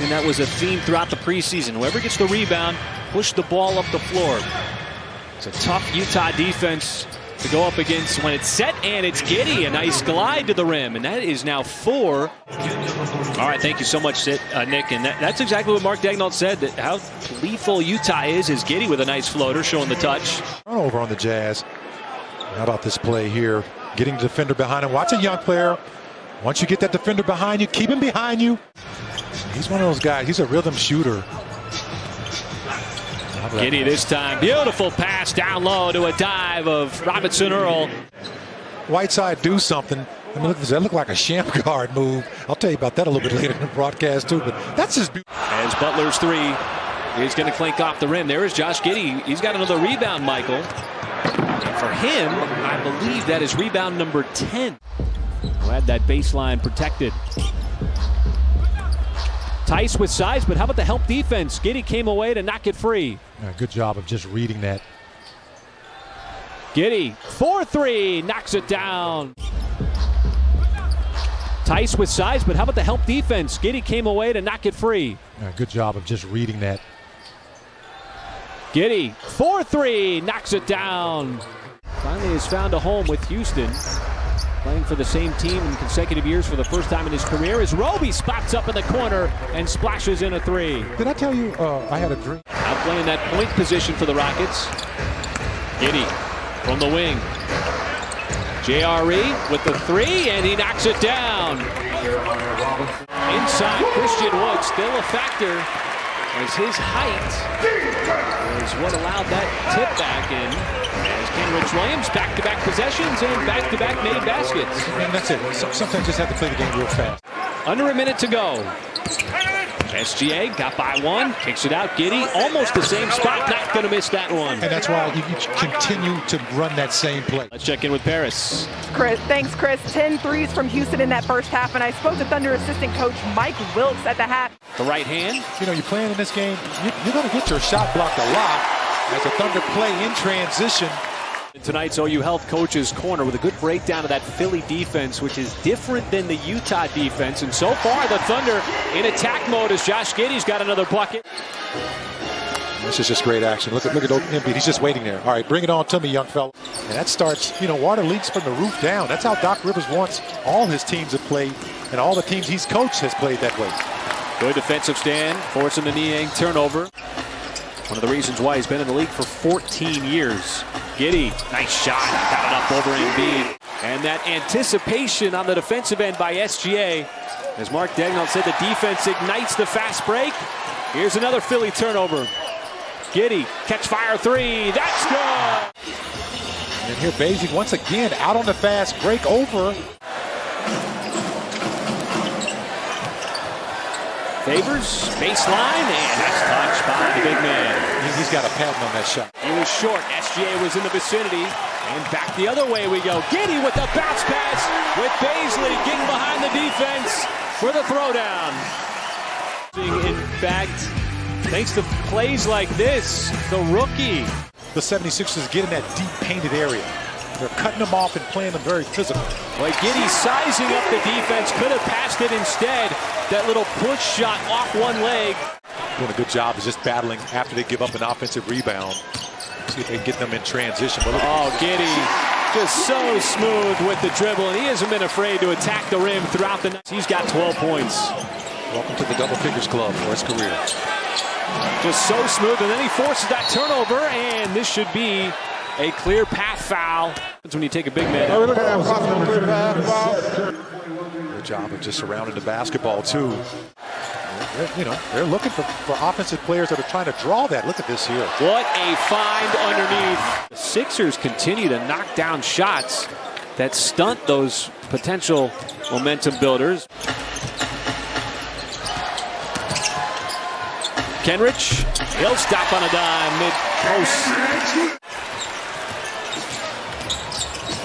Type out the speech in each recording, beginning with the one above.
and that was a theme throughout the preseason. Whoever gets the rebound, push the ball up the floor. It's a tough Utah defense to go up against when it's set, and it's Giddy. A nice glide to the rim, and that is now 4. All right, thank you so much, Nick. And that's exactly what Mark Daigneault said, that how lethal Utah is Giddy with a nice floater, showing the touch. Over on the Jazz. How about this play here? Getting the defender behind him. Watch a young player. Once you get that defender behind you, keep him behind you. He's one of those guys. He's a rhythm shooter. Giddy this time. Beautiful pass down low to a dive of Robinson Earl. Whiteside do something. I mean, look, does that look like a Sham guard move? I'll tell you about that a little bit later in the broadcast too, but that's just beautiful. As Butler's 3 is going to clink off the rim. There is Josh Giddey. He's got another rebound, Michael. And for him, I believe that is rebound number 10. Who had that baseline protected. Tice with size, but how about the help defense? Giddy came away to knock it free. Yeah, good job of just reading that. Giddy, 4-3, knocks it down. Tice with size, but how about the help defense? Giddy came away to knock it free. Yeah, good job of just reading that. Giddy, 4-3, knocks it down. Finally has found a home with Houston. Playing for the same team in consecutive years for the first time in his career as Roby spots up in the corner and splashes in a 3. Did I tell you I had a dream? Out playing that point position for the Rockets. Giddy from the wing. JRE with the 3, and he knocks it down. Inside, Christian Wood still a factor as his height was what allowed that tip back in. As Kenrich Williams, back-to-back possessions and back-to-back made baskets. And that's it. Sometimes just have to play the game real fast. Under a minute to go. SGA got by 1, kicks it out. Giddy, almost the same spot, not going to miss that one. And that's why you continue to run that same play. Let's check in with Paris. Thanks, Chris. 10 threes from Houston in that first half, and I spoke to Thunder assistant coach Mike Wilkes at the half. The right hand. You know, you're playing in this game, you're going to get your shot blocked a lot as the Thunder play in transition. In tonight's OU Health Coach's Corner with a good breakdown of that Philly defense, which is different than the Utah defense. And so far, the Thunder in attack mode as Josh Giddey's got another bucket. This is just great action. Look at Embiid. He's just waiting there. All right, bring it on to me, young fella. And that starts, you know, water leaks from the roof down. That's how Doc Rivers wants all his teams to play, and all the teams he's coached has played that way. Good defensive stand, forcing the Niang turnover. One of the reasons why he's been in the league for 14 years. Giddy, nice shot, got it up over Embiid. And that anticipation on the defensive end by SGA. As Mark Daigneault said, the defense ignites the fast break. Here's another Philly turnover. Giddy, catch fire 3, that's good! And here Basic once again out on the fast break over. Favors, baseline, and that's touched by the big man. He's got a patent on that shot. He was short, SGA was in the vicinity, and back the other way we go. Giddy with the bounce pass, with Baisley getting behind the defense for the throwdown. In fact, thanks to plays like this, the rookie. The 76ers get in that deep painted area. They're cutting them off and playing them very physical. Well, Giddy sizing up the defense, could have passed it instead. That little push shot off one leg. Doing a good job of just battling after they give up an offensive rebound. See if they can get them in transition. Oh, Giddy just so smooth with the dribble, and he hasn't been afraid to attack the rim throughout the night. He's got 12 points. Welcome to the double figures club for his career. Just so smooth, and then he forces that turnover, and this should be a clear path foul. That's when you take a big man. Good job of just surrounding the basketball, too. They're looking for offensive players that are trying to draw that. Look at this here. What a find underneath. The Sixers continue to knock down shots that stunt those potential momentum builders. Kenrich, he'll stop on a dime mid-post.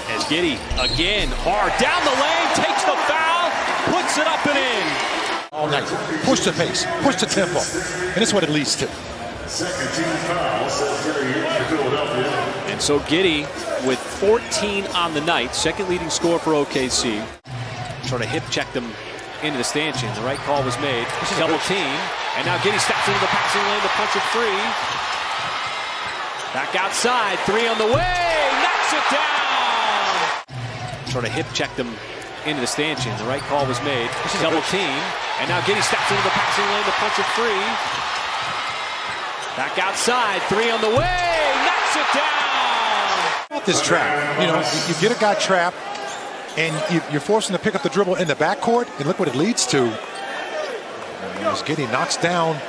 As Giddy, again, hard down the lane, takes the foul, puts it up and in. All night. Push the pace, push the tempo, and that's what it leads to. Second team foul, says Giddy for Philadelphia. And so Giddy with 14 on the night, second leading scorer for OKC. Sort of hip checked him into the stanchion. The right call was made. Double team. And now Giddy steps into the passing lane to punch it free. Back outside. 3 on the way. Knocks it down. Sort of hip checked him into the stanchion. The right call was made. Double team. And now Giddy steps into the passing lane to punch it free. Back outside. 3 on the way. Knocks it down. This trap, you know, you get a guy trapped, and you're forcing to pick up the dribble in the backcourt, and look what it leads to. As Giddy knocks down.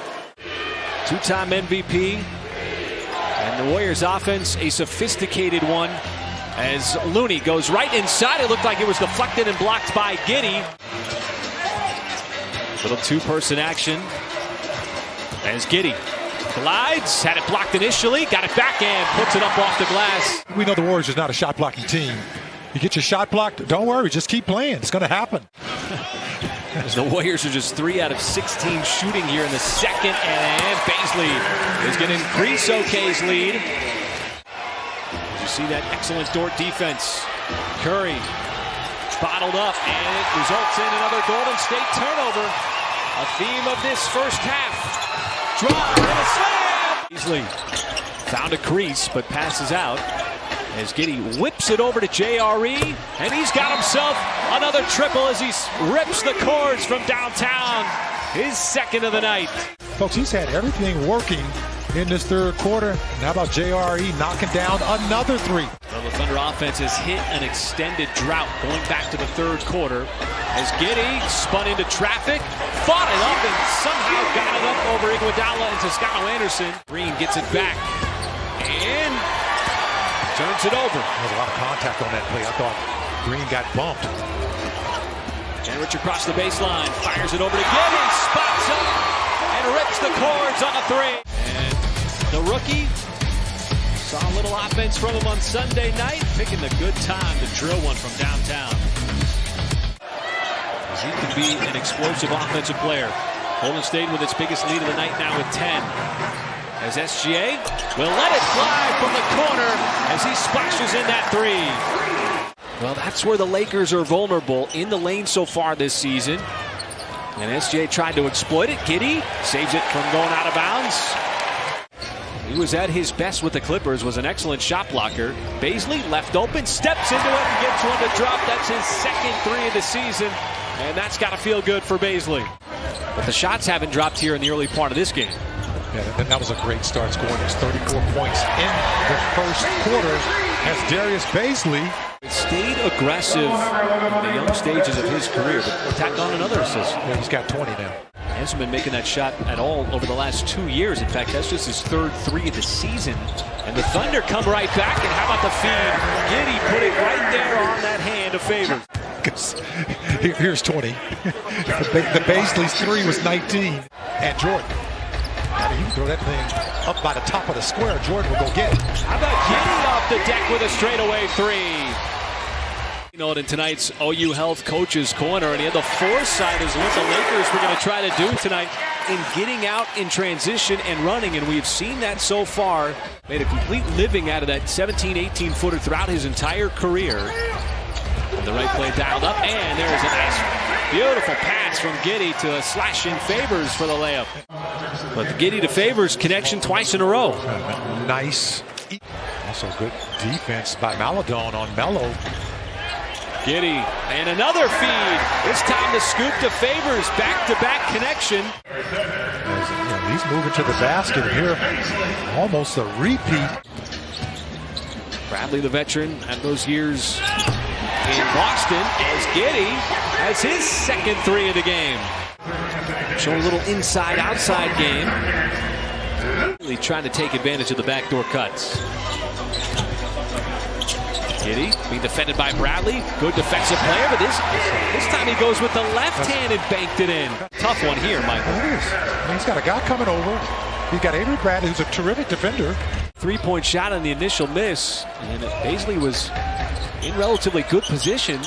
2-time MVP. And the Warriors offense, a sophisticated one. As Looney goes right inside, it looked like it was deflected and blocked by Giddy. Little two-person action. As Giddy glides, had it blocked initially, got it back and puts it up off the glass. We know the Warriors is not a shot-blocking team. You get your shot blocked, don't worry, just keep playing. It's going to happen. As the Warriors are just 3 out of 16 shooting here in the second, and Baisley is going to increase OK's lead. As you see that excellent Dort defense. Curry bottled up, and it results in another Golden State turnover. A theme of this first half. Drive and a slam! Baisley found a crease, but passes out. As Giddy whips it over to JRE, and he's got himself another triple as he rips the cords from downtown. His second of the night. Folks, he's had everything working in this third quarter. And how about JRE knocking down another 3? Well, the Thunder offense has hit an extended drought going back to the third quarter. As Giddy spun into traffic, fought it up, and somehow got it up over Iguodala and Toscano Anderson. Green gets it back and turns it over. There was a lot of contact on that play. I thought Green got bumped. Rich across the baseline, fires it over to Giddy, spots up, and rips the cords on a 3. And the rookie saw a little offense from him on Sunday night, picking the good time to drill one from downtown. As he could be an explosive offensive player. Golden State with its biggest lead of the night now with 10. As SGA will let it fly from the corner as he splashes in that 3. Well, that's where the Lakers are vulnerable in the lane so far this season. And SGA tried to exploit it. Giddy saves it from going out of bounds. He was at his best with the Clippers, was an excellent shot blocker. Baisley left open, steps into it and gets one to drop. That's his second 3 of the season. And that's got to feel good for Baisley. But the shots haven't dropped here in the early part of this game. Yeah, that was a great start, scoring those 34 points in the first quarter as Darius Baisley stayed aggressive in the young stages of his career, but tacked on another assist. Yeah, he's got 20 now. He hasn't been making that shot at all over the last 2 years. In fact, that's just his third 3 of the season. And the Thunder come right back, and how about the feed? Giddy put it right there on that hand of Favors. Here's 20. The Baisley's 3 was 19. And Jordan. You can throw that thing up by the top of the square. Jordan will go get it. How about Giddy off the deck with a straightaway 3? You know it in tonight's OU Health Coaches Corner, and he had the foresight as what the Lakers were going to try to do tonight in getting out in transition and running, and we've seen that so far. Made a complete living out of that 17, 18-footer throughout his entire career. And the right play dialed up, and there's a nice, beautiful pass from Giddy to a slashing Favors for the layup. But the Giddy to Favors connection twice in a row. Nice. Also good defense by Maladon on Melo. Giddy, and another feed. This time the scoop to Favors, back-to-back connection. He's moving to the basket here. Almost a repeat. Bradley, the veteran, had those years in Boston, as Giddy has his second 3 of the game. Showing a little inside-outside game. Really trying to take advantage of the backdoor cuts. Giddy being defended by Bradley. Good defensive player, but this time he goes with the left hand and banked it in. Tough one here, Michael. It is. I mean, he's got a guy coming over. He's got Avery Bradley, who's a terrific defender. 3-point shot on the initial miss, and Baisley was in relatively good position.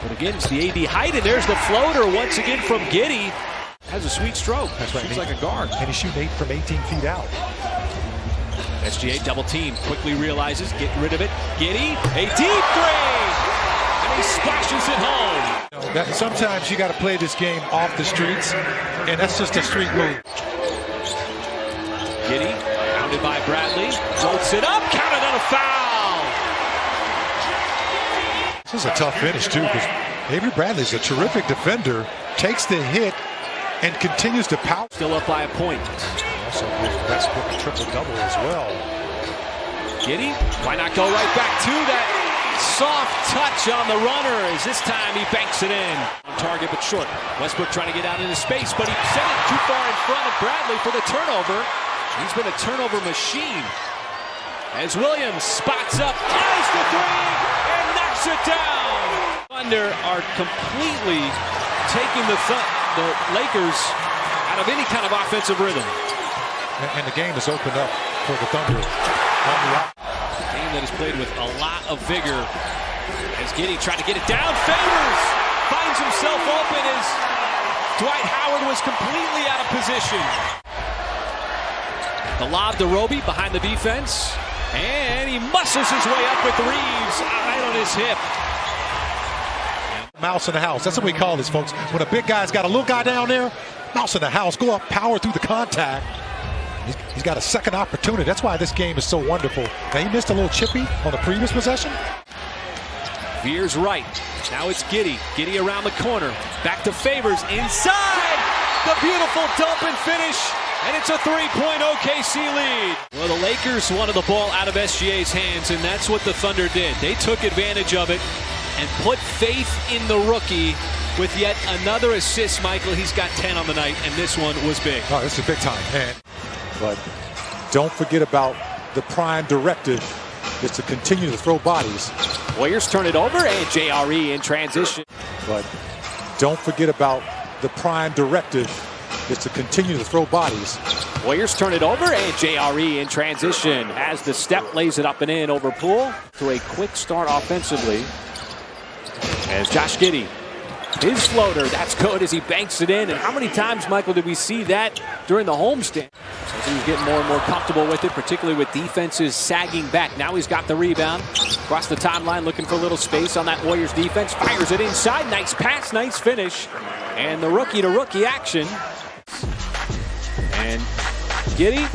But again, it's the AD height, and there's the floater once again from Giddy. Has a sweet stroke. That's right. Shoots like a guard. And he's shooting 8 from 18 feet out. SGA double team, quickly realizes, get rid of it. Giddy, a deep 3! And he splashes it home. Sometimes you got to play this game off the streets, and that's just a street move. Giddy, pounded by Bradley, floats it up, counted on a foul. This is a tough finish, too, because Avery Bradley's a terrific defender, takes the hit, and continues to power. Still up by a point. Also gives Westbrook a triple-double as well. Giddy, why not go right back to that soft touch on the runner, as this time he banks it in. On target but short. Westbrook trying to get out into space, but he sent it too far in front of Bradley for the turnover. He's been a turnover machine. As Williams spots up, ties the three, and knocks it down. Thunder are completely taking the Lakers out of any kind of offensive rhythm. And the game is opened up for the Thunder. A game that is played with a lot of vigor. As Giddy tried to get it down, Favors finds himself open as Dwight Howard was completely out of position. The lob to Roby behind the defense, and he muscles his way up with Reeves right on his hip. Mouse in the house. That's what we call this, folks. When a big guy's got a little guy down there, mouse in the house, go up, power through the contact. He's got a second opportunity. That's why this game is so wonderful. Now, he missed a little chippy on the previous possession. Veers right. Now it's Giddy. Giddy around the corner. Back to Favors. Inside. The beautiful dump and finish. And it's a three-point OKC lead. Well, the Lakers wanted the ball out of SGA's hands, and that's what the Thunder did. They took advantage of it and put faith in the rookie with yet another assist, Michael. He's got 10 on the night, and this one was big. Oh, this is big time, man. But don't forget about the prime directive is to continue to throw bodies. Warriors turn it over, and JRE in transition. But don't forget about the prime directive is to continue to throw bodies. Warriors turn it over, and JRE in transition as the step lays it up and in over Poole to a quick start offensively. As Josh Giddey, his floater, that's good as he banks it in. And how many times, Michael, did we see that during the homestand? So he's getting more and more comfortable with it, particularly with defenses sagging back. Now he's got the rebound. Across the timeline, looking for a little space on that Warriors defense. Fires it inside. Nice pass, nice finish. And the rookie-to-rookie action. And Giddy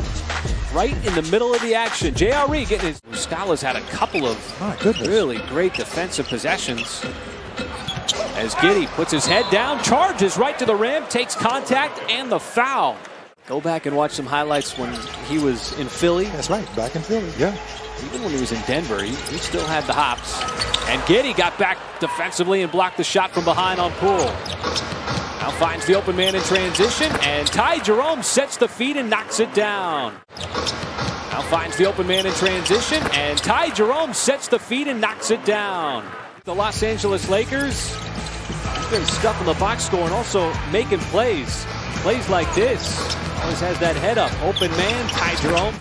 right in the middle of the action. JRE getting his... Muscala's had a couple of really great defensive possessions. As Giddy puts his head down, charges right to the rim, takes contact, and the foul. Go back and watch some highlights when he was in Philly. That's right, back in Philly, yeah. Even when he was in Denver, he still had the hops. And Giddy got back defensively and blocked the shot from behind on Poole. Now finds the open man in transition, and Ty Jerome sets the feed and knocks it down. Now finds the open man in transition, and Ty Jerome sets the feed and knocks it down. The Los Angeles Lakers, been stuck in the box score and also making plays. Plays like this. Always has that head up. Open man, Ty Jerome.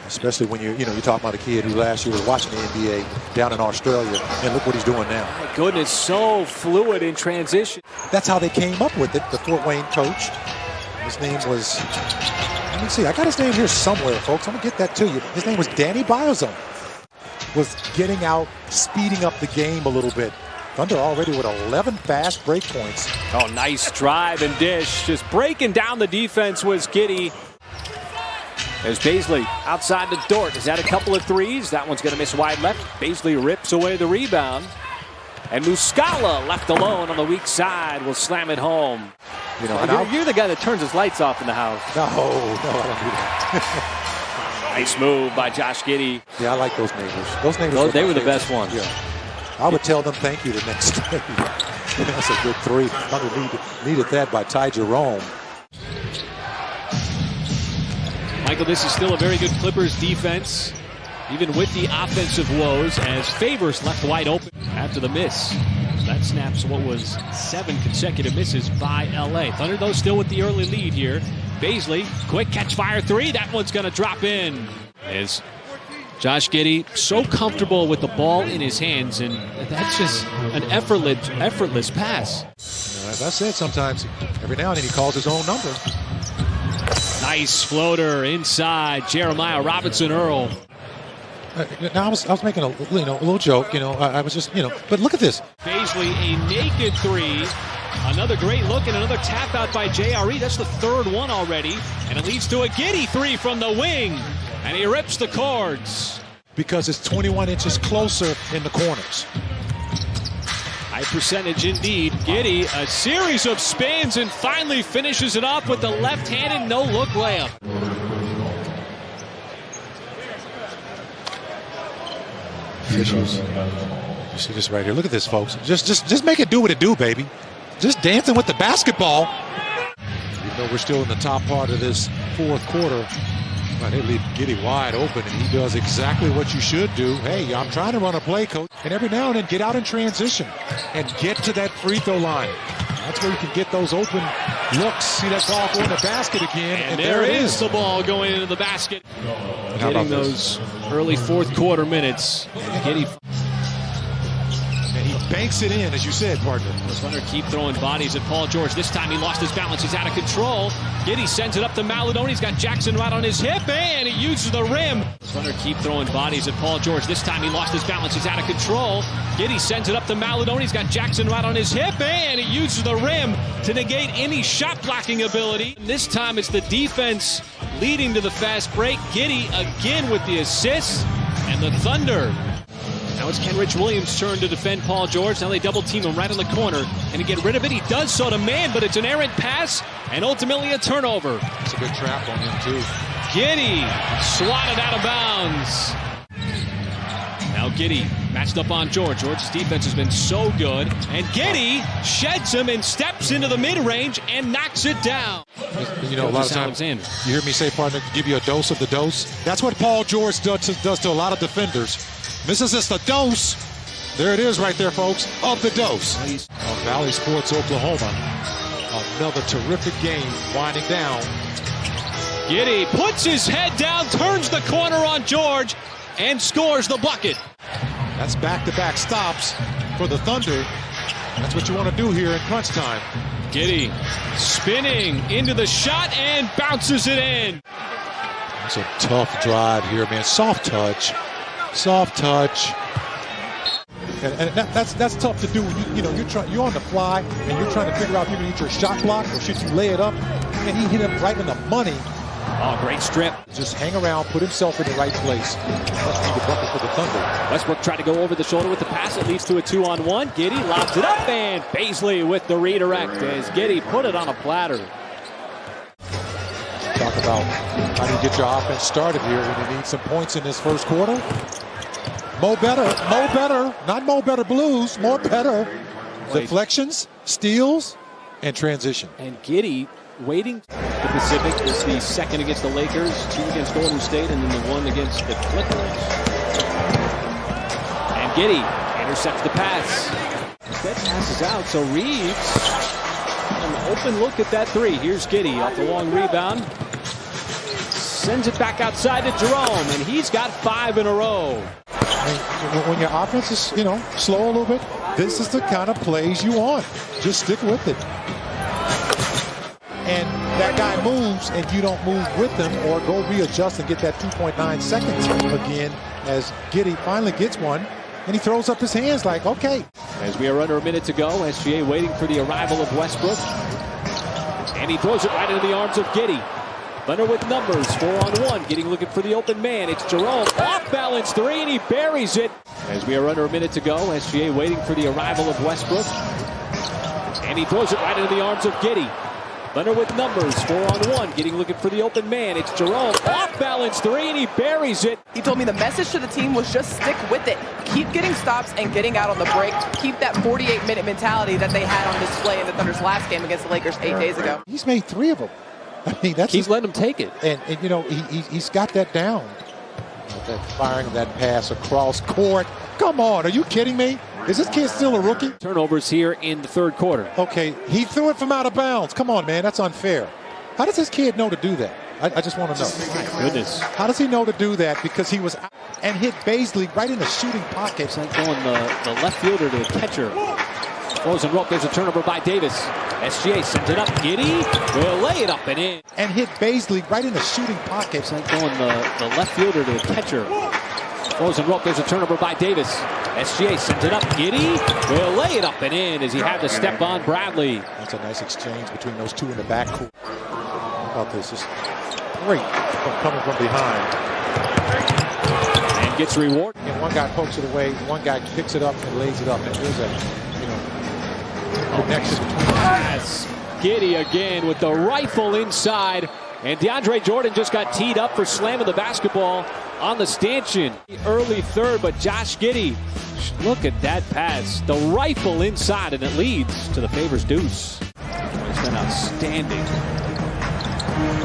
Especially when you're talking about a kid who last year was watching the NBA down in Australia, and look what he's doing now. My goodness, so fluid in transition. That's how they came up with it, the Fort Wayne coach. His name was, let me see, I got his name here somewhere, folks. I'm going to get that to you. His name was Danny Biozone. Was getting out, speeding up the game a little bit. Thunder already with 11 fast break points. Oh, nice drive and dish. Just breaking down the defense was Giddy. There's Baisley outside the Dort. Is that a couple of threes? That one's going to miss wide left. Baisley rips away the rebound. And Muscala, left alone on the weak side, will slam it home. You're the guy that turns his lights off in the house. No, I don't do that. Nice move by Josh Giddey. Yeah, I like those neighbors. Those neighbors. They were the best ones. Yeah. I would tell them thank you the next day. That's a good three. Thunder needed that by Ty Jerome. Michael, this is still a very good Clippers defense, even with the offensive woes, as Favors left wide open after the miss. That snaps what was 7 consecutive misses by LA. Thunder, though, still with the early lead here. Baisley, quick catch fire three. That one's going to drop in. As Josh Giddey so comfortable with the ball in his hands, and that's just an effortless pass. As I said, sometimes every now and then he calls his own number. Nice floater inside. Jeremiah Robinson Earl. Now I was making a little joke, I was just, but look at this. Baisley Beasley, a naked three. Another great look and another tap out by JRE. That's the third one already. And it leads to a Giddy three from the wing. And he rips the cords. Because it's 21 inches closer in the corners. High percentage indeed. Giddy, a series of spins and finally finishes it off with the left-handed no-look layup. Officials. You see this right here. Look at this, folks. Just make it do what it do, baby. Just dancing with the basketball. Even though we're still in the top part of this fourth quarter, man, they leave Giddy wide open, and he does exactly what you should do. Hey, I'm trying to run a play, coach. And every now and then get out in transition and get to that free throw line. That's where you can get those open looks. See that ball go in the basket again. And there it is, the ball going into the basket. Getting those early fourth quarter minutes. Giddy. And he banks it in, as you said, partner. Thunder keep throwing bodies at Paul George. This time he lost his balance. He's out of control. Giddy sends it up to Maladoni. He's got Jackson right on his hip, and he uses the rim. Thunder keep throwing bodies at Paul George. This time he lost his balance. He's out of control. Giddy sends it up to Maladoni. He's got Jackson right on his hip, and he uses the rim to negate any shot blocking ability. And this time it's the defense leading to the fast break. Giddy again with the assist, and the Thunder. Now it's Kenrich Williams' turn to defend Paul George. Now they double team him right in the corner. And to get rid of it, he does so to man, but it's an errant pass and ultimately a turnover. It's a good trap on him, too. Giddy swatted out of bounds. Now Giddy matched up on George. George's defense has been so good. And Giddy sheds him and steps into the mid-range and knocks it down. You know, a lot of times you hear me say, partner, give you a dose of the dose. That's what Paul George does to a lot of defenders. This is the dose. There it is right there, folks, of the dose. On Valley Sports, Oklahoma. Another terrific game winding down. Giddy puts his head down, turns the corner on George, and scores the bucket. That's back-to-back stops for the Thunder. That's what you want to do here in crunch time. Giddy spinning into the shot and bounces it in. It's a tough drive here, man. Soft touch. Soft touch. And that's tough to do. You're on the fly and you're trying to figure out if you're going to get your shot block or should you lay it up. And he hit him right in the money. Oh, great strip. Just hang around, put himself in the right place. Must be the bucket for the Thunder. Westbrook tried to go over the shoulder with the pass. It leads to a 2-on-1. Giddy lobs it up, and Beasley with the redirect as Giddy put it on a platter. Talk about how do you get your offense started here when you need some points in this first quarter. Mo better, not Mo better blues, more better. Deflections, steals, and transition. And Giddy waiting. The Pacific is the second against the Lakers, 2 against Golden State, and then the 1 against the Clippers. And Giddy intercepts the pass. That passes out, so Reeves, an open look at that three. Here's Giddy off the long rebound. Sends it back outside to Jerome, and he's got 5 in a row. When your offense is, slow a little bit, this is the kind of plays you want. Just stick with it. And that guy moves, and you don't move with him or go readjust and get that 2.9 seconds again as Giddy finally gets one, and he throws up his hands like, okay. As we are under a minute to go, SGA waiting for the arrival of Westbrook. And he throws it right into the arms of Giddy. Thunder with numbers, 4-on-1, Giddy looking for the open man. It's Jerome, off balance three, and he buries it. As we are under a minute to go, SGA waiting for the arrival of Westbrook. And he throws it right into the arms of Giddy. Thunder with numbers, 4-on-1, Giddy looking for the open man. It's Jerome, off balance three, and he buries it. He told me the message to the team was just stick with it. Keep getting stops and getting out on the break. Keep that 48-minute mentality that they had on display in the Thunder's last game against the Lakers 8 days ago. He's made 3 of them. I mean, that's Keep letting him take it. And he's got that down. That firing that pass across court. Come on, are you kidding me? Is this kid still a rookie? Turnovers here in the third quarter. Okay, he threw it from out of bounds. Come on, man, that's unfair. How does this kid know to do that? I just want to know. My goodness. How does he know to do that? Because he was out and hit Beasley right in the shooting pocket. It's like going the left fielder to the catcher. Frozen rope, there's a turnover by Davis. SGA sends it up. Giddy will lay it up and in. And hit Beasley right in the shooting pocket. It's like going the left fielder to the catcher. Frozen rope. There's a turnover by Davis. SGA sends it up. Giddy will lay it up and in as he had to step on Bradley. That's a nice exchange between those two in the backcourt. How about this? Just great coming from behind. And gets rewarded. And one guy pokes it away, one guy picks it up and lays it up. And there's a connection between them. Yes. Giddy again with the rifle inside. And DeAndre Jordan just got teed up for slamming the basketball on the stanchion. Early third, but Josh Giddey, look at that pass. The rifle inside, and it leads to the Favors deuce. It's been outstanding.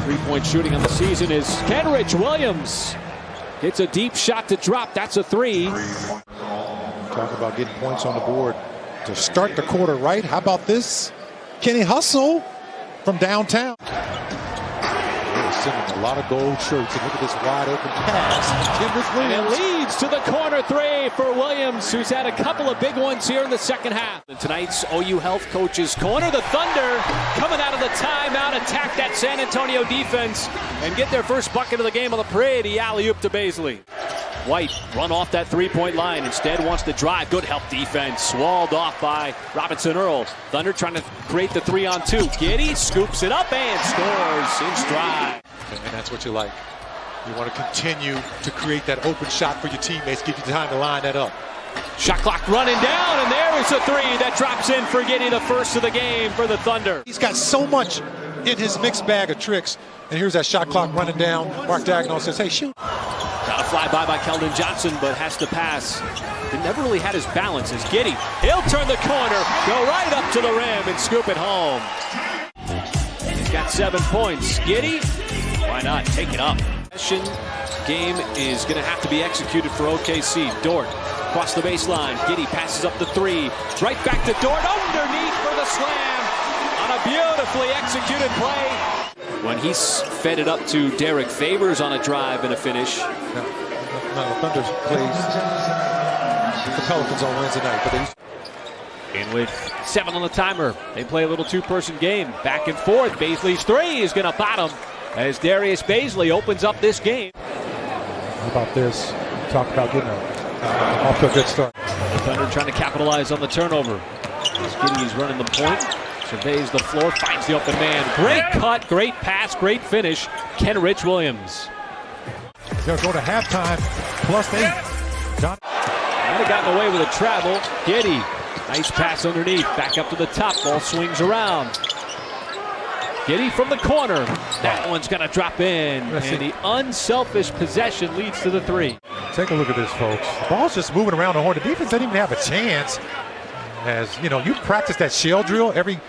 Three-point shooting on the season is Kenrich Williams. It's a deep shot to drop. That's a three. Talk about getting points on the board to start the quarter right. How about this? Kenny Hustle from downtown. Sending a lot of gold shirts, and look at this wide open pass. And it leads to the corner three for Williams, who's had a couple of big ones here in the second half. In tonight's OU Health Coaches Corner, the Thunder coming out of the timeout, attack that San Antonio defense and get their first bucket of the game on the pretty alley-oop to Baisley. White run off that three-point line. Instead wants to drive. Good help defense. Walled off by Robinson Earl. Thunder trying to create the 3-on-2. Giddy scoops it up and scores in stride. And that's what you like. You want to continue to create that open shot for your teammates. Give you time to line that up. Shot clock running down, and there is a three that drops in for Giddy, the first of the game for the Thunder. He's got so much in his mixed bag of tricks. And here's that shot clock running down. Mark Daigneault says, hey, shoot. Got a fly by Keldon Johnson, but has to pass. He never really had his balance as Giddy. He'll turn the corner, go right up to the rim and scoop it home. He's got 7 points. Giddy, why not? Take it up. Game is going to have to be executed for OKC. Dort across the baseline. Giddy passes up the three. Right back to Dort underneath for the slam on a beautifully executed play. When he's fed it up to Derek Favors on a drive and a finish. No, the Thunder plays the Pelicans on Wednesday night. But and with 7 on the timer, they play a little two-person game. Back and forth. Baisley's three is going to bottom as Darius Baisley opens up this game. How about this? Talk about getting off to a good start. The Thunder trying to capitalize on the turnover. Giddy's running the point. Surveys the floor, finds the open man. Great cut, great pass, great finish. Kenrich Williams. They'll go to halftime, +8. John. Might have gotten away with a travel. Giddy, nice pass underneath, back up to the top. Ball swings around. Giddy from the corner. That one's gonna drop in, and the unselfish possession leads to the three. Take a look at this, folks. The ball's just moving around the horn. The defense didn't even have a chance. As you know, you practice that shell drill every.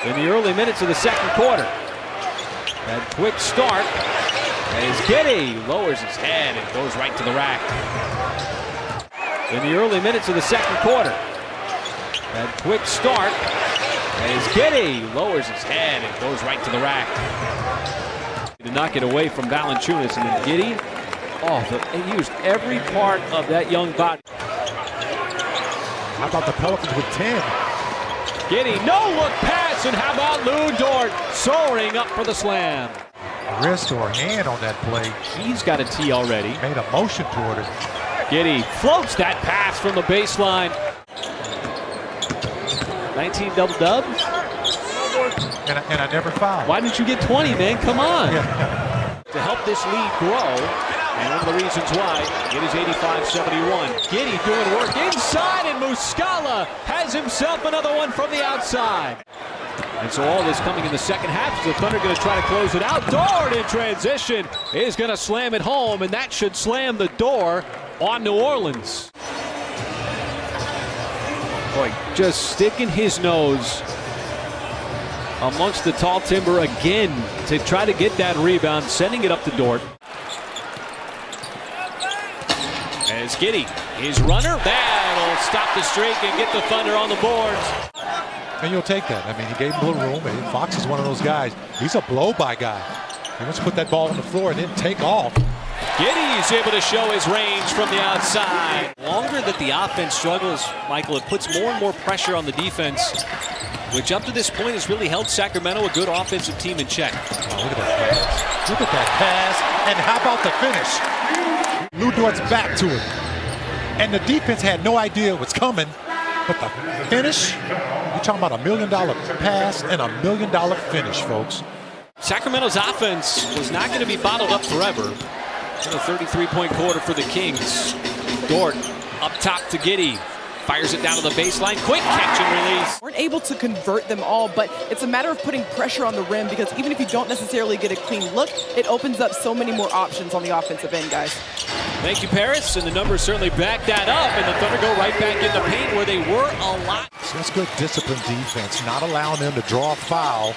In the early minutes of the second quarter. That quick start as Giddy lowers his head and goes right to the rack. In the early minutes of the second quarter. That quick start as Giddy lowers his head and goes right to the rack. To knock it away from Valanciunas, and then Giddy, he used every part of that young body. How about the Pelicans with 10? Giddy, no-look pass, and how about Lou Dort soaring up for the slam? Wrist or hand on that play. He's got a tee already. Made a motion toward it. Giddy floats that pass from the baseline. 19 double-dubs. And I never fouled. Why didn't you get 20, man? Come on. Yeah. To help this lead grow, and one of the reasons why it is 85-71. Giddy doing work inside, and Muscala has himself another one from the outside. And so all this coming in the second half is the Thunder going to try to close it out. Dort in transition is going to slam it home, and that should slam the door on New Orleans. Boy, just sticking his nose amongst the tall timber again to try to get that rebound, sending it up to Dort. As Giddy, his runner, that'll stop the streak and get the Thunder on the boards. And you'll take that. I mean, he gave him a little room, and Fox is one of those guys. He's a blow-by guy. He wants to put that ball on the floor and then take off. Giddy's able to show his range from the outside. Longer that the offense struggles, Michael, it puts more and more pressure on the defense, which up to this point has really held Sacramento, a good offensive team, in check. Oh, look at that pass. Look at that pass. And how about the finish? Lou Dort's back to it. And the defense had no idea what's coming. But the finish, you're talking about $1 million pass and $1 million finish, folks. Sacramento's offense was not going to be bottled up forever. In a 33-point quarter for the Kings. Dort up top to Giddy. Fires it down to the baseline. Quick catch and release. Weren't able to convert them all, but it's a matter of putting pressure on the rim because even if you don't necessarily get a clean look, it opens up so many more options on the offensive end, guys. Thank you, Paris. And the numbers certainly back that up. And the Thunder go right back in the paint where they were a lot. So that's good disciplined defense, not allowing them to draw a foul.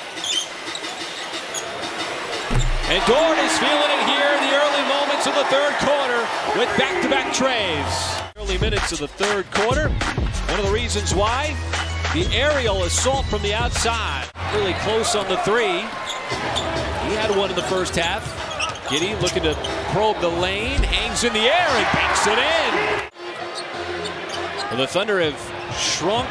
And Dort is feeling it here in the early moments of the third quarter with back-to-back trays. Early minutes of the third quarter. One of the reasons why, the aerial assault from the outside. Really close on the three. He had one in the first half. Giddy looking to probe the lane, hangs in the air and banks it in. Well, the Thunder have shrunk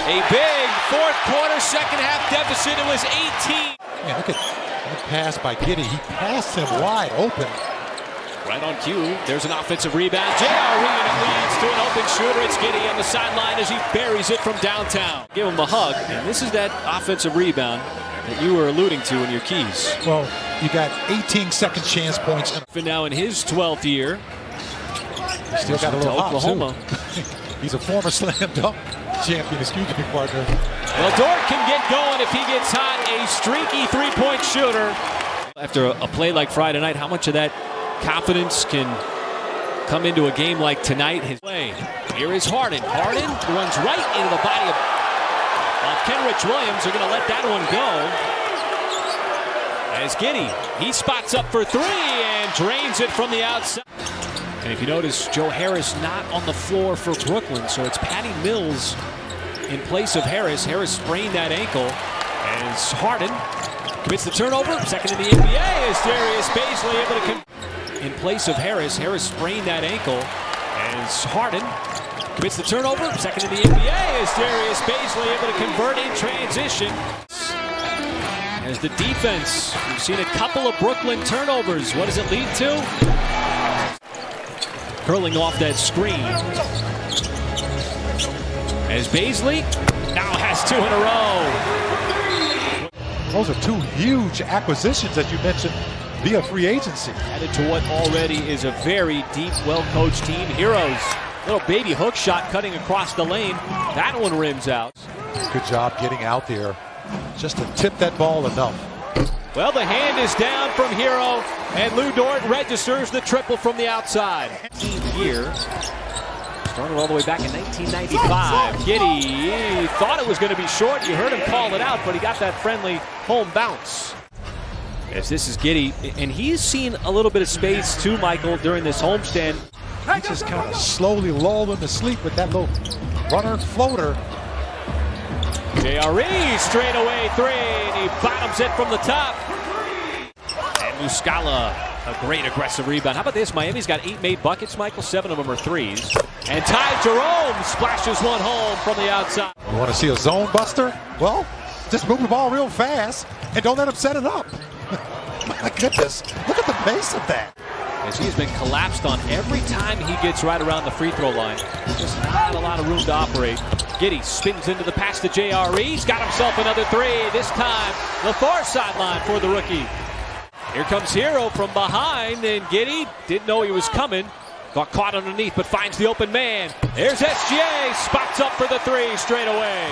a big fourth quarter, second half deficit. It was 18. Man, look at that pass by Giddy. He passed him wide open. Right on cue, there's an offensive rebound. JRE, and it leads to an open shooter. It's Giddy on the sideline as he buries it from downtown. Give him a hug, and this is that offensive rebound that you were alluding to in your keys. Well, you got 18 second chance points. And now in his 12th year, He still got a little hot, Oklahoma. too. He's a former slam dunk champion, excuse me, partner. Well, Dort can get going if he gets hot. A streaky three-point shooter. After a play like Friday night, how much of that confidence can come into a game like tonight? His play. Here is Harden. Harden runs right into the body of Kenrich Williams. They're going to let that one go. As Giddy, he spots up for three and drains it from the outside. And if you notice, Joe Harris not on the floor for Brooklyn, so it's Patty Mills in place of Harris. Harris sprained that ankle as Harden commits the turnover. Second in the NBA is Darius Bazley able to in place of Harris. Harris sprained that ankle as Harden commits the turnover. Second in the NBA is Darius Bazley able to convert in transition. As the defense, we've seen a couple of Brooklyn turnovers. What does it lead to? Curling off that screen. As Bazley now has two in a row. Those are two huge acquisitions that you mentioned via free agency. Added to what already is a very deep, well-coached team. Heroes. Little baby hook shot cutting across the lane. That one rims out. Good job getting out there just to tip that ball enough. Well, the hand is down from Hero, and Lou Dort registers the triple from the outside. Year. Started all the way back in 1995. Giddy thought it was going to be short. You heard him call it out, but he got that friendly home bounce. As this is Giddy, and he's seen a little bit of space too, Michael, during this homestand. He just kind of slowly lulled him to sleep with that little runner floater. JRE straight away three, and he bottoms it from the top. And Muscala, a great aggressive rebound. How about this? Miami's got 8 made buckets, Michael. 7 of them are threes. And Ty Jerome splashes one home from the outside. You want to see a zone buster? Well, just move the ball real fast and don't let him set it up. My goodness, look at the base of that. As he's been collapsed on every time he gets right around the free throw line. Just not a lot of room to operate. Giddy spins into the pass to JRE. He's got himself another three. This time, the far sideline for the rookie. Here comes Hero from behind, and Giddy didn't know he was coming. Got caught underneath, but finds the open man. There's SGA, spots up for the three straight away.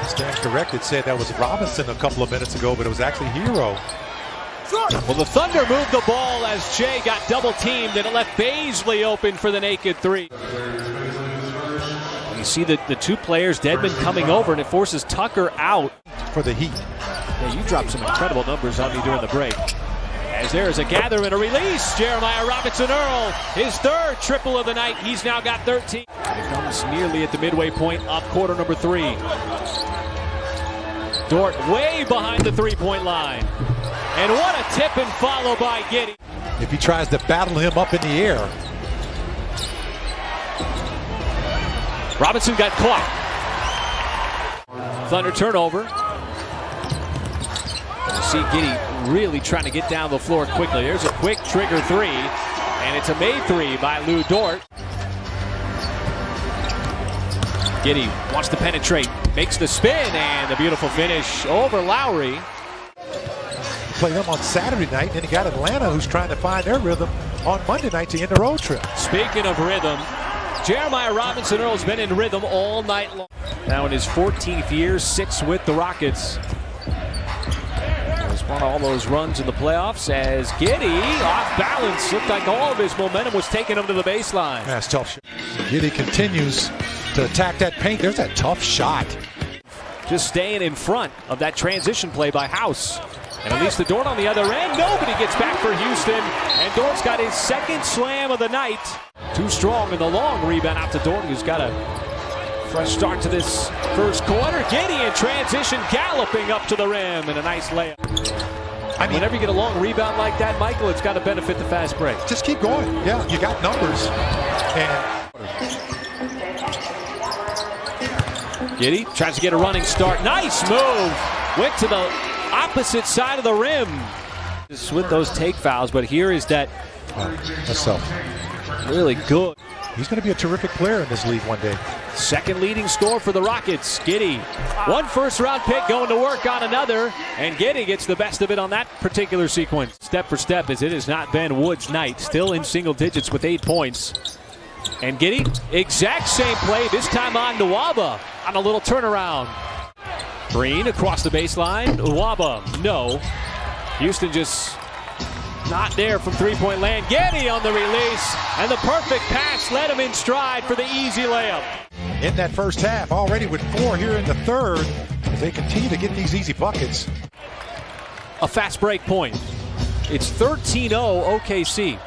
Stand corrected, said that was Robinson a couple of minutes ago, but it was actually Hero. Well, the Thunder moved the ball as Jay got double teamed, and it left Bazley open for the naked three. You see the two players, Dedmon coming over, and it forces Tucker out. For the Heat. Yeah, you dropped some incredible numbers on me during the break. As there is a gather and a release, Jeremiah Robinson-Earl, his third triple of the night. He's now got 13. It comes nearly at the midway point of quarter number 3. Dort way behind the three-point line. And what a tip and follow by Giddy. If he tries to battle him up in the air. Robinson got caught. Thunder turnover. You see Giddy really trying to get down the floor quickly. There's a quick trigger three. And it's a made three by Lou Dort. Giddy wants to penetrate, makes the spin, and the beautiful finish over Lowry. Play them on Saturday night, and you got Atlanta who's trying to find their rhythm on Monday night to end the road trip. Speaking of rhythm, Jeremiah Robinson Earl's been in rhythm all night long. Now in his 14th year, 6 with the Rockets. He's won all those runs in the playoffs as Giddy, off balance, looked like all of his momentum was taking him to the baseline. That's tough. Giddy continues to attack that paint. There's that tough shot. Just staying in front of that transition play by House. And at least the Dort on the other end. Nobody gets back for Houston. And Dort's got his second slam of the night. Too strong in the long rebound out to Dort, who's got a fresh start to this first quarter. Giddy in transition, galloping up to the rim, and a nice layup. I mean, whenever you get a long rebound like that, Michael, it's got to benefit the fast break. Just keep going. Yeah, you got numbers. And Giddy tries to get a running start. Nice move. Went to the opposite side of the rim. Just with those take fouls, but here is that really good. He's going to be a terrific player in this league one day. Second leading scorer for the Rockets, Giddy. One first-round pick going to work on another, and Giddy gets the best of it on that particular sequence. Step for step, as it has not been Wood's night. Still in single digits with 8 points. And Giddy, exact same play, this time on Nwaba on a little turnaround. Green across the baseline. Nwaba, no. Houston just not there from three-point land. Giddy on the release, and the perfect pass led him in stride for the easy layup. In that first half, already with 4 here in the third, as they continue to get these easy buckets. A fast break point. It's 13-0 OKC.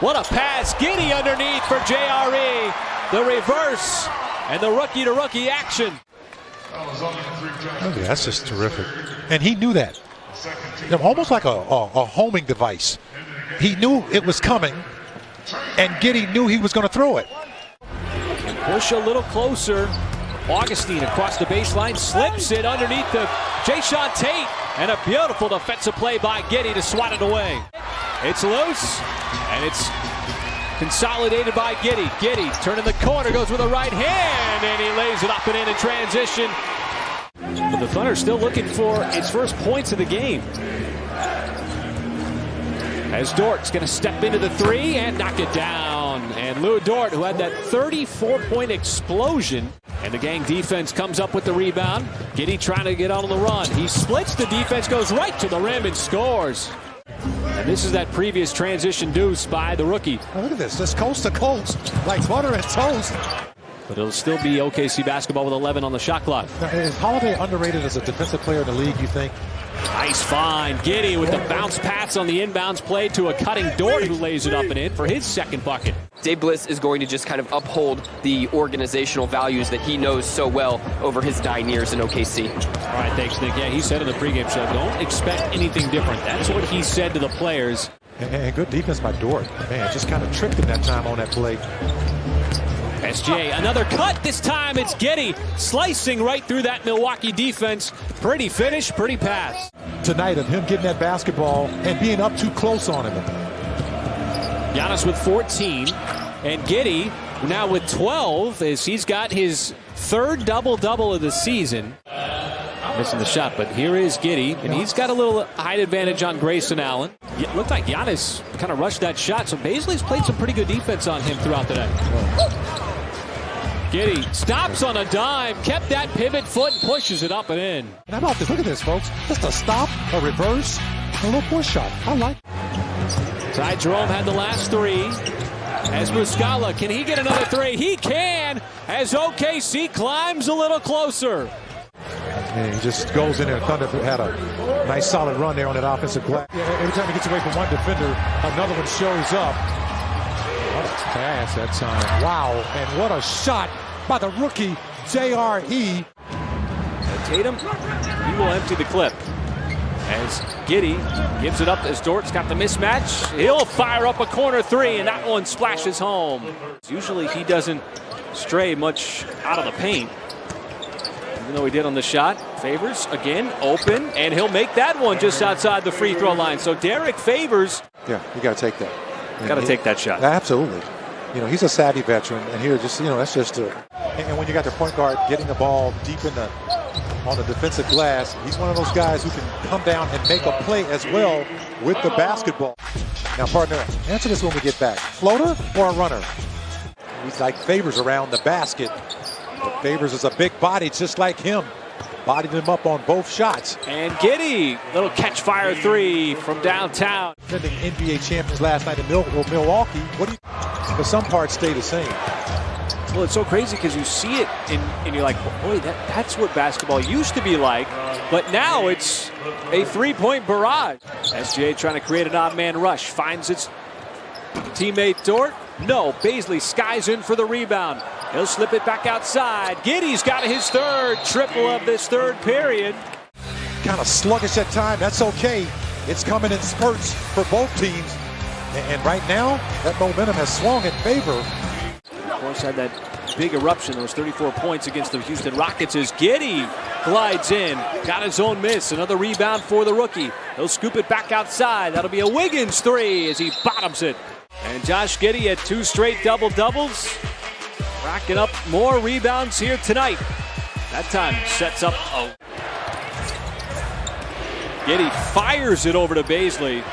What a pass. Giddy underneath for JRE. The reverse and the rookie-to-rookie action. Okay, that's just terrific. And he knew that. Almost like a homing device. He knew it was coming, and Giddy knew he was going to throw it. And push a little closer. Augustine across the baseline, slips it underneath the Jayshawn Tate, and a beautiful defensive play by Giddy to swat it away. It's loose, and it's consolidated by Giddy. Giddy turning the corner, goes with the right hand, and he lays it up and in transition. But the Thunder still looking for its first points of the game. As Dort's going to step into the three and knock it down. And Lou Dort, who had that 34-point explosion. And the gang defense comes up with the rebound. Giddy trying to get on the run. He splits the defense, goes right to the rim and scores. And this is that previous transition deuce by the rookie. Oh, look at this, just coast to coast, like butter and toast. But it'll still be OKC basketball with 11 on the shot clock. Now, is Holiday underrated as a defensive player in the league, you think? Nice find. Giddy with the bounce pass on the inbounds play to a cutting Dort, who lays it up and in for his second bucket. Dave Bliss is going to just kind of uphold the organizational values that he knows so well over his 9 years in OKC. All right, thanks, Nick. Yeah, he said in the pregame show, don't expect anything different. That's what he said to the players. And good defense by Dort. Man, just kind of tricked him that time on that play. SJ, another cut. This time it's Giddy slicing right through that Milwaukee defense. Pretty finish, pretty pass. Tonight of him getting that basketball and being up too close on him. Giannis with 14, and Giddy now with 12 as he's got his third double-double of the season. Missing the shot, but here is Giddy, and he's got a little height advantage on Grayson Allen. It looked like Giannis kind of rushed that shot, so Baisley's played some pretty good defense on him throughout the night. Giddy stops on a dime, kept that pivot foot, and pushes it up and in. And how about this? Look at this, folks. Just a stop, a reverse, a little push shot. I like it. Ty Jerome had the last three. As Muscala, can he get another three? He can, as OKC climbs a little closer. And he just goes in there. Thunder had a nice solid run there on that offensive glass. Every time he gets away from one defender, another one shows up. What a pass that time. Wow. And what a shot by the rookie, JRE. Tatum, he will empty the clip. As Giddy gives it up as Dort's got the mismatch. He'll fire up a corner three, and that one splashes home. Usually he doesn't stray much out of the paint. Even though he did on the shot. Favors, again, open, and he'll make that one just outside the free throw line. So Derek Favors. Yeah, you got to take that. Got to take that shot. Absolutely. You know, he's a savvy veteran, and here, just, you know, that's just a. And when you got the point guard getting the ball deep in the on the defensive glass, he's one of those guys who can come down and make a play as well with the basketball. Now, partner, answer this when we get back. Floater or a runner? He's like Favors around the basket. But Favors is a big body, just like him. Bodied him up on both shots. And Giddy, little catch fire three from downtown. Defending NBA champions last night in Milwaukee. What do you? But some parts stay the same. Well, it's so crazy because you see it and you're like, boy, that's what basketball used to be like. But now it's a three-point barrage. SGA trying to create an odd man rush. Finds its teammate Dort. No, Baisley skies in for the rebound. He'll slip it back outside. Giddy's got his third triple of this third period. Kind of sluggish at time. That's okay. It's coming in spurts for both teams. And right now, that momentum has swung in favor. Of course, had that big eruption, those 34 points against the Houston Rockets as Giddy glides in. Got his own miss. Another rebound for the rookie. He'll scoop it back outside. That'll be a Wiggins three as he bottoms it. And Josh Giddey had 2 straight double-doubles. Racking up more rebounds here tonight. That time sets up a... Giddy fires it over to Baisley.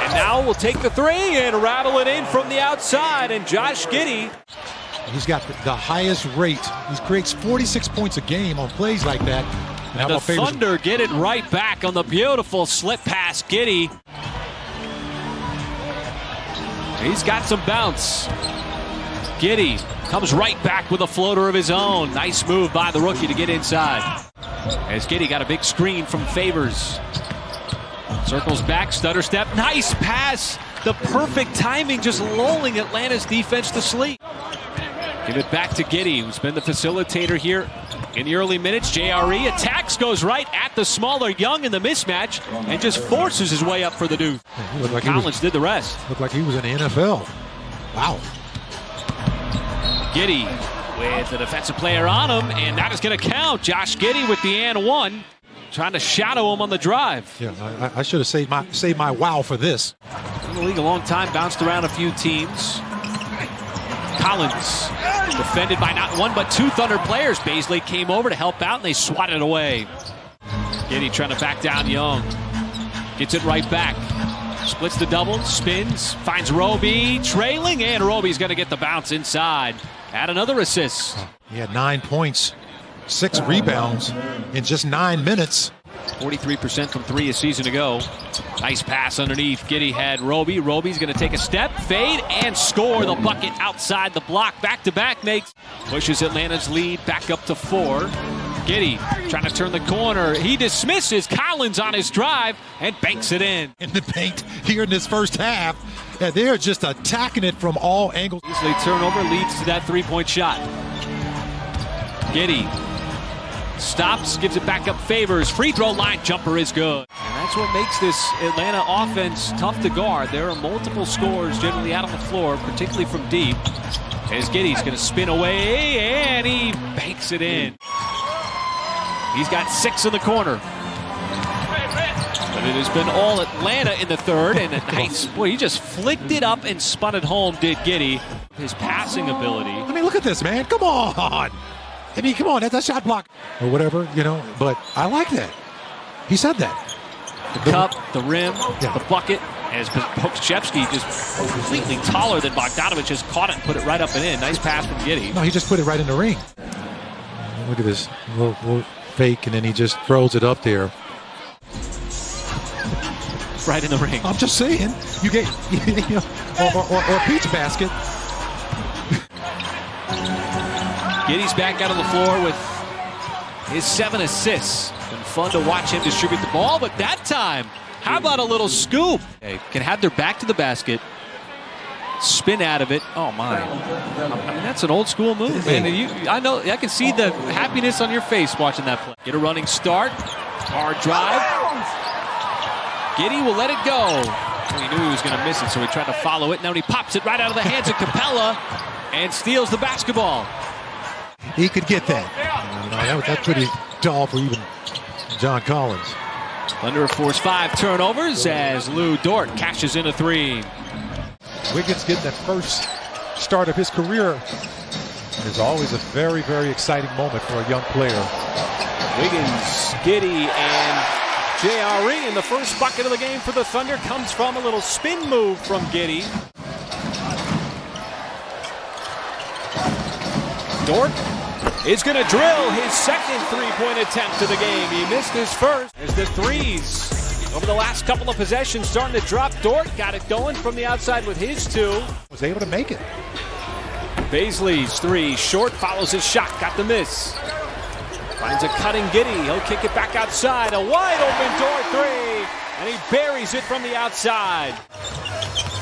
And now we'll take the three and rattle it in from the outside. And Josh Giddey. He's got the highest rate. He creates 46 points a game on plays like that. And the Thunder get it right back on the beautiful slip pass. Giddy. He's got some bounce. Giddy comes right back with a floater of his own. Nice move by the rookie to get inside. As Giddy got a big screen from Favors. Circles back, stutter step. Nice pass. The perfect timing, just lulling Atlanta's defense to sleep. Give it back to Giddy, who's been the facilitator here in the early minutes. JRE attacks, goes right at the smaller Young in the mismatch, and just forces his way up for the deuce. Like Collins did the rest. Looked like he was in the NFL. Wow. Giddy with a defensive player on him, and that is going to count. Josh Giddey with the and one, trying to shadow him on the drive. Yeah, I should have saved my wow for this. In the league a long time, bounced around a few teams. Collins defended by not one but 2 Thunder players. Baisley came over to help out, and they swatted it away. Giddy trying to back down Young. Gets it right back. Splits the double, spins, finds Roby trailing, and Roby's going to get the bounce inside. Add another assist. He had 9 points, 6 rebounds in just 9 minutes. 43% from 3 a season ago. Nice pass underneath. Giddy had Roby. Roby's going to take a step, fade, and score the bucket outside the block. Back-to-back makes. Pushes Atlanta's lead back up to 4. Giddy trying to turn the corner. He dismisses Collins on his drive and banks it in. In the paint here in this first half. And they're just attacking it from all angles. Easily turnover leads to that 3-point shot. Giddy stops, gives it back up, Favors. Free throw line jumper is good. And that's what makes this Atlanta offense tough to guard. There are multiple scores generally out on the floor, particularly from deep. As Giddy's going to spin away, and he banks it in. He's got 6 in the corner. But it has been all Atlanta in the third, and a nice, boy, he just flicked it up and spun it home, did Giddy. His passing ability. I mean, look at this, man. Come on. I mean, come on, that's a shot block. Or whatever, you know, but I like that. He said that. The cup, the rim, the bucket, as Pokusevski just completely taller than Bogdanovich just caught it and put it right up and in. Nice pass from Giddy. No, he just put it right in the ring. Look at this little fake, and then he just throws it up there. Right in the ring. I'm just saying, you get, you know, or Pete's basket. Giddy's back out on the floor with his 7 assists. Been fun to watch him distribute the ball, but that time, how about a little scoop? Can have their back to the basket, spin out of it. Oh my! I mean, that's an old school move, man. I know, I can see the happiness on your face watching that play. Get a running start, hard drive. Giddy will let it go. He knew he was going to miss it, so he tried to follow it. Now he pops it right out of the hands of Capella and steals the basketball. He could get that. That's pretty tall for even John Collins. Thunder force 5 turnovers as Lou Dort cashes in a 3. Wiggins getting that first start of his career is always a very, very exciting moment for a young player. Wiggins, Giddy, and JRE in the first bucket of the game for the Thunder comes from a little spin move from Giddy. Dort is going to drill his second three-point attempt of the game. He missed his first. As the threes over the last couple of possessions starting to drop. Dort got it going from the outside with his 2. Was able to make it. Baisley's 3, short, follows his shot, got the miss. Finds a cutting Giddy, he'll kick it back outside. A wide open Dort 3, and he buries it from the outside.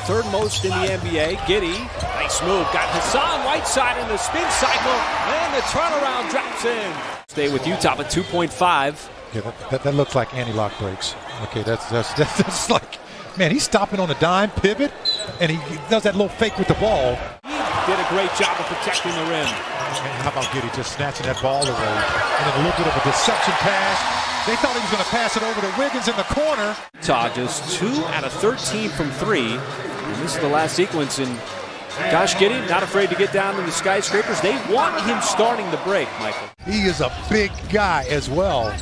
Third most in the NBA, Giddy. Nice move, got Hassan Whiteside in the spin cycle, and the turnaround drops in. Stay with Utah at 2.5. Yeah, that looks like anti-lock breaks. Okay, that's like, man, he's stopping on a dime pivot, and he does that little fake with the ball. He did a great job of protecting the rim. And how about Giddy just snatching that ball away? And then a little bit of a deception pass. They thought he was going to pass it over to Wiggins in the corner. Utah just 2 out of 13 from 3. And this is the last sequence, and Josh Giddey not afraid to get down in the skyscrapers. They want him starting the break, Michael. He is a big guy as well.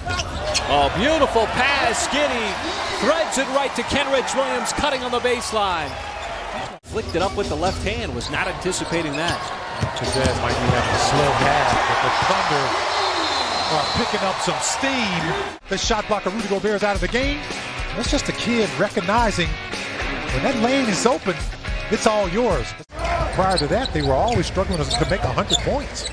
Oh, beautiful pass. Giddey threads it right to Kenrich Williams, cutting on the baseline. Flicked it up with the left hand, was not anticipating that. The Jazz might be having a slow half, but the Thunder are picking up some steam. The shot blocker Rudy Gobert is out of the game. That's just a kid recognizing when that lane is open, it's all yours. Prior to that, they were always struggling to make 100 points.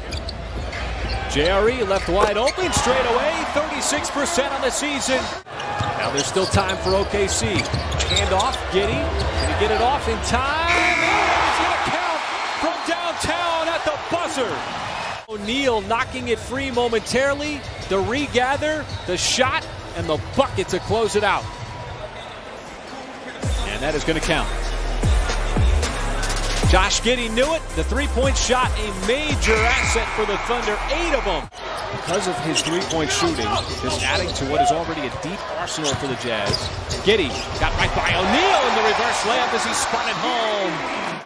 JRE left wide open straight away, 36% on the season. Now there's still time for OKC. Hand off, Giddy. Can he get it off in time? And he's going to count from downtown at the buzzer. O'Neal knocking it free momentarily. The regather, the shot, and the bucket to close it out. And that is going to count. Josh Giddey knew it. The three-point shot, a major asset for the Thunder, 8 of them. Because of his three-point shooting, just adding to what is already a deep arsenal for the Jazz. Giddey got right by O'Neal in the reverse layup as he spun it home.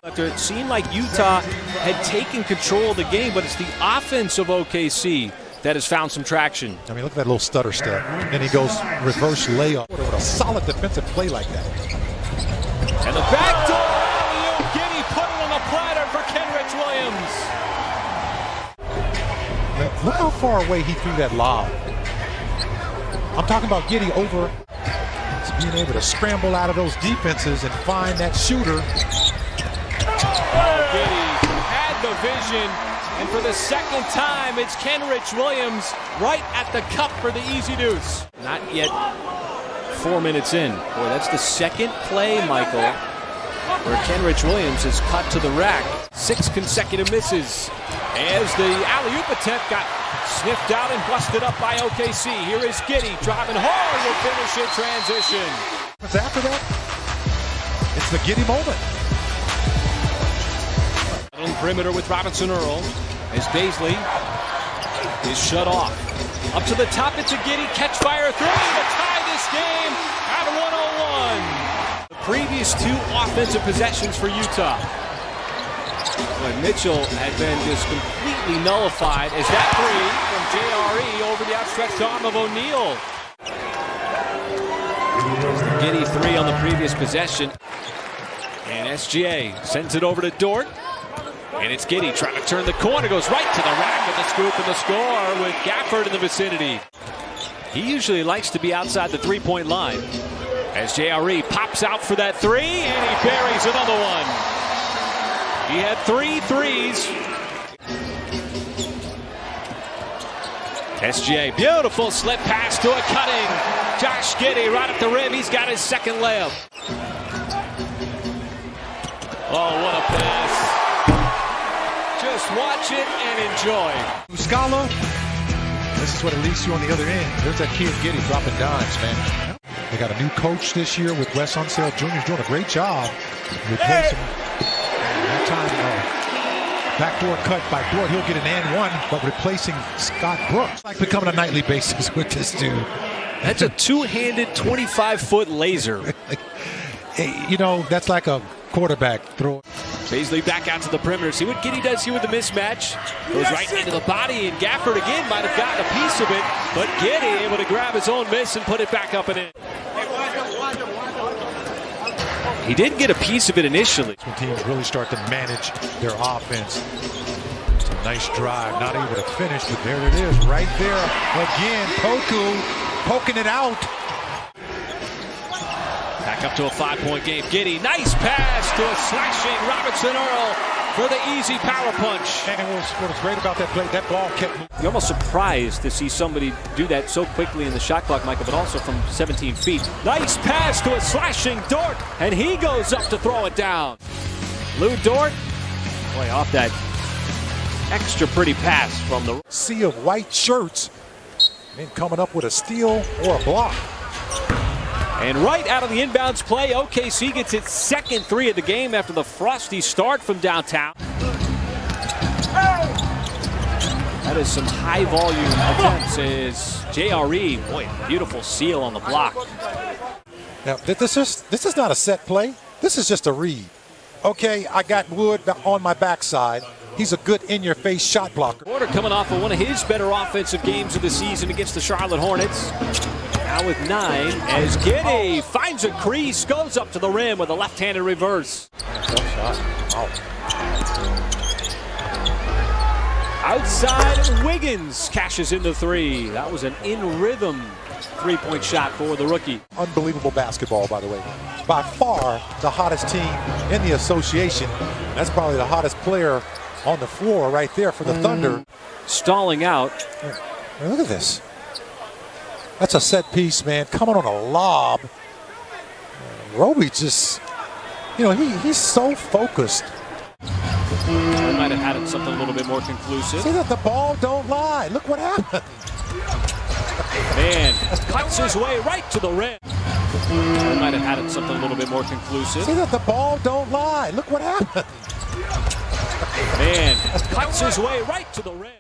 After it seemed like Utah had taken control of the game, but it's the offense of OKC that has found some traction. I mean, look at that little stutter step. Then he goes reverse layup with a solid defensive play like that. And the back door. Giddy put it on the platter for Kenrich Williams. Look how far away he threw that lob. I'm talking about Giddy over being able to scramble out of those defenses and find that shooter. Giddy had the vision, and for the second time, it's Kenrich Williams right at the cup for the easy deuce. Not yet 4 minutes in. Boy, that's the second play, Michael, where Kenrich Williams is cut to the rack. 6 consecutive misses as the alley-oop attempt got sniffed out and busted up by OKC. Here is Giddy driving hard, will finish in transition. After that, it's the Giddy moment. On the perimeter with Robinson Earl as Baisley is shut off. Up to the top, it's a Giddy catch fire 3 to tie this game at 101. The previous 2 offensive possessions for Utah. Boy, Mitchell had been just completely nullified as that 3 from JRE over the outstretched arm of O'Neal. The Giddy 3 on the previous possession. And SGA sends it over to Dort. And it's Giddy trying to turn the corner, goes right to the rack with the scoop and the score with Gafford in the vicinity. He usually likes to be outside the three-point line. As JRE pops out for that 3, and he buries another one. He had 3 threes. SGA, beautiful slip pass to a cutting Josh Giddey right at the rim. He's got his second layup. Oh, what a pass. Just watch it and enjoy. Muscala, this is what it leads to on the other end. There's that kid Giddy dropping dimes, man. They got a new coach this year with Wes Unseld Jr. He's doing a great job replacing that time. Backdoor cut by Dort. He'll get an and one, but replacing Scott Brooks. Like becoming a nightly basis with this dude. That's a two-handed 25-foot laser. Hey, you know, that's like a quarterback throw. Paisley back out to the perimeter. See what Giddy does here with the mismatch. Goes right into the body, and Gafford again might have gotten a piece of it, but Giddy able to grab his own miss and put it back up and in. He did get a piece of it initially. When teams really start to manage their offense. It's a nice drive, not able to finish, but there it is, right there. Again, Poku poking it out. Back up to a 5-point game. Giddy, nice pass to a slashing Robinson Earl for the easy power punch. And what was great about that play, that ball kept moving. You're almost surprised to see somebody do that so quickly in the shot clock, Michael, but also from 17 feet. Nice pass to a slashing Dort, and he goes up to throw it down. Lou Dort, boy, off that extra pretty pass from the Sea of white shirts. And coming up with a steal or a block. And right out of the inbounds play, OKC gets its second three of the game after the frosty start from downtown. That is some high volume attempts as JRE, boy, beautiful seal on the block. Now, this is not a set play. This is just a read. Okay, I got Wood on my backside. He's a good in-your-face shot blocker. Porter coming off of one of his better offensive games of the season against the Charlotte Hornets. Now with 9 as Giddy finds a crease, goes up to the rim with a left-handed reverse. Wow. Outside, Wiggins cashes in the three. That was an in-rhythm three-point shot for the rookie. Unbelievable basketball, by the way. By far the hottest team in the association. That's probably the hottest player on the floor right there for the Thunder. Stalling out. Look at this. That's a set piece, man. Coming on a lob. Roby just, you know, he's so focused. He might have had something a little bit more conclusive. See that the ball don't lie. Look what happened. Man, cuts his way right to the rim. He might have had something a little bit more conclusive. See that the ball don't lie. Look what happened. Man, cuts his way right to the rim.